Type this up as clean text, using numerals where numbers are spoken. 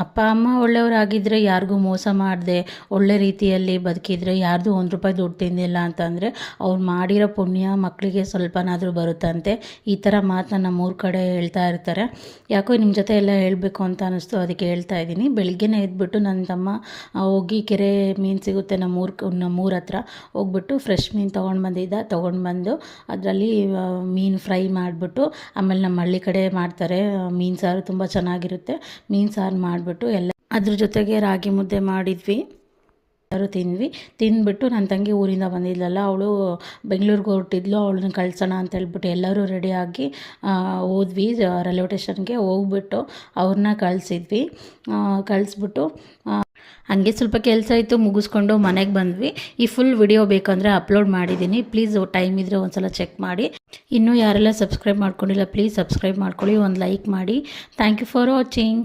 ಅಪ್ಪ ಅಮ್ಮ ಒಳ್ಳೆಯವರಾಗಿದ್ದರೆ, ಯಾರಿಗೂ ಮೋಸ ಮಾಡದೆ ಒಳ್ಳೆ ರೀತಿಯಲ್ಲಿ ಬದುಕಿದರೆ, ಯಾರ್ದು ₹1 ದುಡ್ಡು ತಿಂದಿಲ್ಲ ಅಂತಂದರೆ ಅವ್ರು ಮಾಡಿರೋ ಪುಣ್ಯ ಮಕ್ಕಳಿಗೆ ಸ್ವಲ್ಪನಾದರೂ ಬರುತ್ತಂತೆ. ಈ ಥರ ಮಾತನ್ನ ನಮ್ಮೂರ ಕಡೆ ಹೇಳ್ತಾ ಇರ್ತಾರೆ. ಯಾಕೋ ನಿಮ್ಮ ಜೊತೆ ಎಲ್ಲ ಹೇಳಬೇಕು ಅಂತ ಅನ್ನಿಸ್ತು, ಅದಕ್ಕೆ ಹೇಳ್ತಾ ಇದ್ದೀನಿ. ಬೆಳಿಗ್ಗೆನೇ ಎದ್ಬಿಟ್ಟು ನನ್ನ ತಮ್ಮ ಹೋಗಿ ಕೆರೆ ಮೀನು ಸಿಗುತ್ತೆ ನಮ್ಮೂರ ಹತ್ರ, ಹೋಗ್ಬಿಟ್ಟು ಫ್ರೆಶ್ ಮೀನು ತೊಗೊಂಡು ಬಂದು ಅದರಲ್ಲಿ ಮೀನು ಫ್ರೈ ಮಾಡಿಬಿಟ್ಟು, ಆಮೇಲೆ ನಮ್ಮ ಹಳ್ಳಿ ಕಡೆ ಮಾಡ್ತಾರೆ ಮೀನು ಸಾರು, ತುಂಬ ಚೆನ್ನಾಗಿರುತ್ತೆ. ಮೀನು ಸಾರು ಮಾಡಿಬಿಟ್ಟು ಎಲ್ಲ ಅದ್ರ ಜೊತೆಗೆ ರಾಗಿ ಮುದ್ದೆ ಮಾಡಿದ್ವಿ, ಎಲ್ಲರೂ ತಿಂದ್ಬಿಟ್ಟು ನನ್ನ ತಂಗಿ ಊರಿಂದ ಬಂದಿದ್ಲಲ್ಲ, ಅವಳು ಬೆಂಗಳೂರಿಗೆ ಹೊರಟಿದ್ಲು, ಅವಳನ್ನ ಕಳ್ಸೋಣ ಅಂತ ಹೇಳ್ಬಿಟ್ಟು ಎಲ್ಲರೂ ರೆಡಿಯಾಗಿ ಹೋದ್ವಿ. ರೈಲ್ವೆ ಸ್ಟೇಷನ್ಗೆ ಹೋಗ್ಬಿಟ್ಟು ಅವ್ರನ್ನ ಕಳಿಸ್ಬಿಟ್ಟು ಹಂಗೆ ಸ್ವಲ್ಪ ಕೆಲಸ ಇತ್ತು, ಮುಗಿಸ್ಕೊಂಡು ಮನೆಗೆ ಬಂದ್ವಿ. ಈ ಫುಲ್ ವಿಡಿಯೋ ಬೇಕಂದರೆ ಅಪ್ಲೋಡ್ ಮಾಡಿದ್ದೀನಿ, ಪ್ಲೀಸ್ ಟೈಮ್ ಇದ್ದರೆ ಒಂದು ಸಲ ಚೆಕ್ ಮಾಡಿ. ಇನ್ನೂ ಯಾರೆಲ್ಲ ಸಬ್ಸ್ಕ್ರೈಬ್ ಮಾಡ್ಕೊಂಡಿಲ್ಲ ಪ್ಲೀಸ್ ಸಬ್ಸ್ಕ್ರೈಬ್ ಮಾಡ್ಕೊಳ್ಳಿ, ಒಂದು ಲೈಕ್ ಮಾಡಿ. Thank you for watching.